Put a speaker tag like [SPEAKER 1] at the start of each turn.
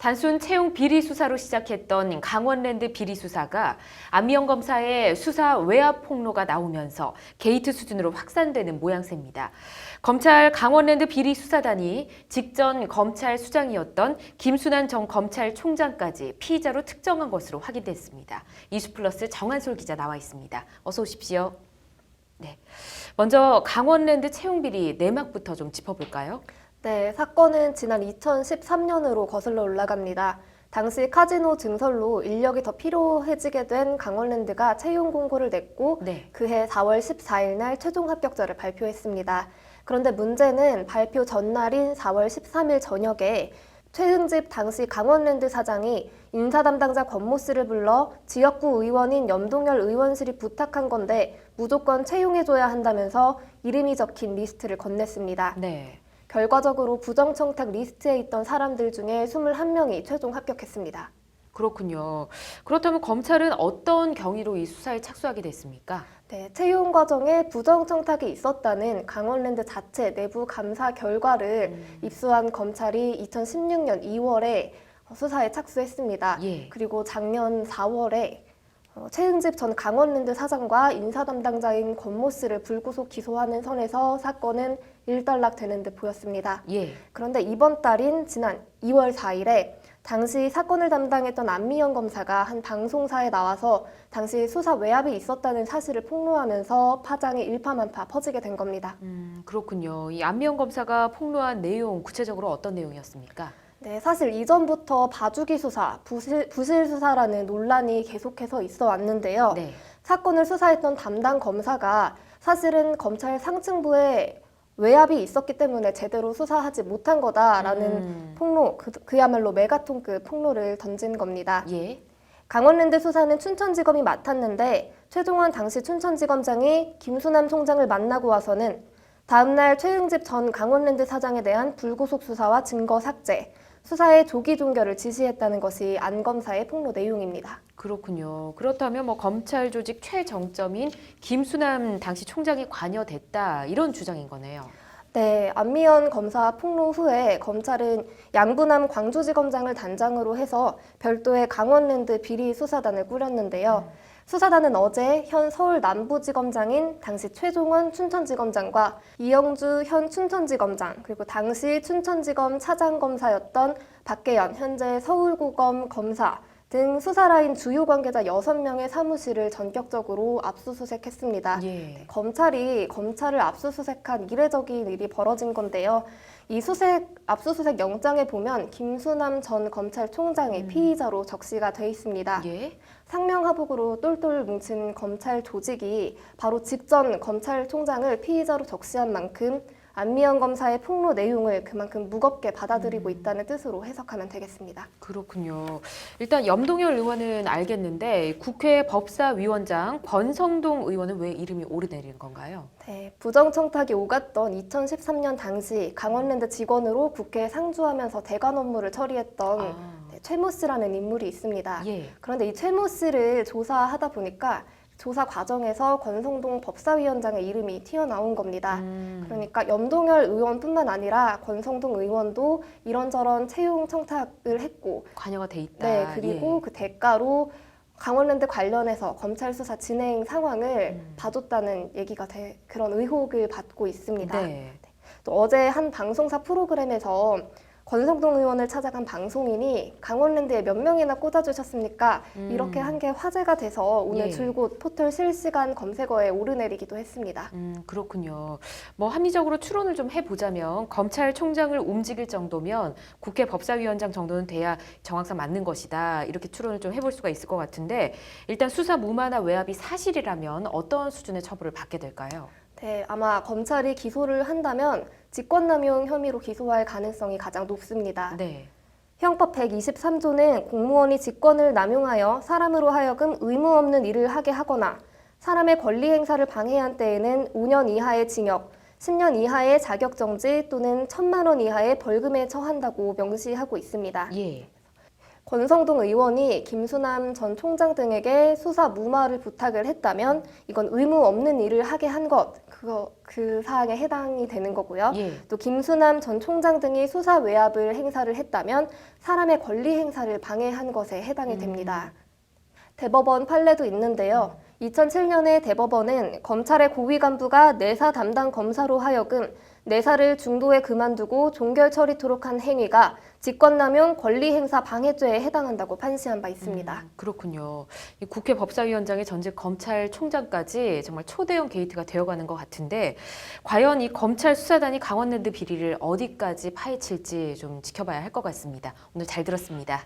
[SPEAKER 1] 단순 채용 비리 수사로 시작했던 강원랜드 비리 수사가 안미영 검사의 수사 외압 폭로가 나오면서 게이트 수준으로 확산되는 모양새입니다. 검찰 강원랜드 비리 수사단이 직전 검찰 수장이었던 김순환 전 검찰총장까지 피의자로 특정한 것으로 확인됐습니다. 이슈플러스 정한솔 기자 나와 있습니다. 어서 오십시오. 네, 먼저 강원랜드 채용 비리 내막부터 좀 짚어볼까요?
[SPEAKER 2] 네, 사건은 지난 2013년으로 거슬러 올라갑니다. 당시 카지노 증설로 인력이 더 필요해지게 된 강원랜드가 채용 공고를 냈고 그해 4월 14일 날 최종 합격자를 발표했습니다. 그런데 문제는 발표 전날인 4월 13일 저녁에 최흥집 당시 강원랜드 사장이 인사 담당자 권모 씨를 불러 지역구 의원인 염동열 의원실이 부탁한 건데 무조건 채용해줘야 한다면서 이름이 적힌 리스트를 건넸습니다.
[SPEAKER 1] 네.
[SPEAKER 2] 결과적으로 부정청탁 리스트에 있던 사람들 중에 21명이 최종 합격했습니다.
[SPEAKER 1] 그렇군요. 그렇다면 검찰은 어떤 경위로 이 수사에 착수하게 됐습니까?
[SPEAKER 2] 네, 채용 과정에 부정청탁이 있었다는 강원랜드 자체 내부 감사 결과를 입수한 검찰이 2016년 2월에 수사에 착수했습니다. 그리고 작년 4월에 최흥집 전 강원랜드 사장과 인사 담당자인 권모 씨를 불구속 기소하는 선에서 사건은 일단락되는 듯 보였습니다. 그런데 이번 달인 지난 2월 4일에 당시 사건을 담당했던 안미영 검사가 한 방송사에 나와서 당시 수사 외압이 있었다는 사실을 폭로하면서 파장이 일파만파 퍼지게 된 겁니다.
[SPEAKER 1] 그렇군요. 이 안미영 검사가 폭로한 내용, 구체적으로 어떤 내용이었습니까?
[SPEAKER 2] 네, 사실 이전부터 봐주기 수사, 부실 수사라는 논란이 계속해서 있어 왔는데요. 사건을 수사했던 담당 검사가 사실은 검찰 상층부에 외압이 있었기 때문에 제대로 수사하지 못한 거다라는 폭로, 그야말로 메가톤급 폭로를 던진 겁니다. 강원랜드 수사는 춘천지검이 맡았는데 최종원 당시 춘천지검장이 김순환 총장을 만나고 와서는 다음날 최흥집 전 강원랜드 사장에 대한 불구속 수사와 증거 삭제, 수사의 조기 종결을 지시했다는 것이 안 검사의 폭로 내용입니다.
[SPEAKER 1] 그렇군요. 그렇다면 검찰 조직 최정점인 김순환 당시 총장이 관여됐다 이런 주장인 거네요.
[SPEAKER 2] 네, 안미연 검사 폭로 후에 검찰은 양부남 광주지검장을 단장으로 해서 별도의 강원랜드 비리 수사단을 꾸렸는데요. 수사단은 어제 현 서울 남부지검장인 당시 최종원 춘천지검장과 이영주 현 춘천지검장 그리고 당시 춘천지검 차장검사였던 박계연 현재 서울고검 검사 등 수사라인 주요 관계자 6명의 사무실을 전격적으로 압수수색했습니다. 검찰이 검찰을 압수수색한 이례적인 일이 벌어진 건데요. 이 압수수색 영장에 보면 김순남 전 검찰총장이 피의자로 적시가 돼 있습니다. 상명하복으로 똘똘 뭉친 검찰 조직이 바로 직전 검찰총장을 피의자로 적시한 만큼 안미영 검사의 폭로 내용을 그만큼 무겁게 받아들이고 있다는 뜻으로 해석하면 되겠습니다.
[SPEAKER 1] 그렇군요. 일단 염동열 의원은 알겠는데 국회 법사위원장 권성동 의원은 왜 이름이 오르내리는 건가요?
[SPEAKER 2] 네, 부정청탁이 오갔던 2013년 당시 강원랜드 직원으로 국회에 상주하면서 대관 업무를 처리했던 최모 씨라는 인물이 있습니다. 그런데 이 최모 씨를 조사하다 보니까 조사 과정에서 권성동 법사위원장의 이름이 튀어나온 겁니다. 그러니까 염동열 의원뿐만 아니라 권성동 의원도 이런저런 채용 청탁을 했고
[SPEAKER 1] 관여가 돼 있다.
[SPEAKER 2] 네, 그리고 그 대가로 강원랜드 관련해서 검찰 수사 진행 상황을 봐줬다는 얘기가 그런 의혹을 받고 있습니다. 또 어제 한 방송사 프로그램에서 권성동 의원을 찾아간 방송인이 강원랜드에 몇 명이나 꽂아주셨습니까? 이렇게 한 게 화제가 돼서 오늘 줄곧 포털 실시간 검색어에 오르내리기도 했습니다.
[SPEAKER 1] 그렇군요. 합리적으로 추론을 좀 해보자면 검찰총장을 움직일 정도면 국회 법사위원장 정도는 돼야 정황상 맞는 것이다. 이렇게 추론을 좀 해볼 수가 있을 것 같은데 일단 수사 무마나 외압이 사실이라면 어떤 수준의 처벌을 받게 될까요?
[SPEAKER 2] 네, 아마 검찰이 기소를 한다면 직권남용 혐의로 기소할 가능성이 가장 높습니다. 형법 123조는 공무원이 직권을 남용하여 사람으로 하여금 의무 없는 일을 하게 하거나 사람의 권리 행사를 방해한 때에는 5년 이하의 징역, 10년 이하의 자격정지 또는 1,000만 원 이하의 벌금에 처한다고 명시하고 있습니다. 권성동 의원이 김수남 전 총장 등에게 수사 무마를 부탁을 했다면 이건 의무 없는 일을 하게 한 것, 그 사항에 해당이 되는 거고요.
[SPEAKER 1] 예.
[SPEAKER 2] 또 김수남 전 총장 등이 수사 외압을 행사를 했다면 사람의 권리 행사를 방해한 것에 해당이 됩니다. 대법원 판례도 있는데요. 2007년에 대법원은 검찰의 고위 간부가 내사 담당 검사로 하여금 내사를 중도에 그만두고 종결 처리토록 한 행위가 직권남용 권리행사 방해죄에 해당한다고 판시한 바 있습니다.
[SPEAKER 1] 그렇군요. 이 국회 법사위원장의 전직 검찰총장까지 정말 초대형 게이트가 되어가는 것 같은데 과연 이 검찰 수사단이 강원랜드 비리를 어디까지 파헤칠지 좀 지켜봐야 할 것 같습니다. 오늘 잘 들었습니다.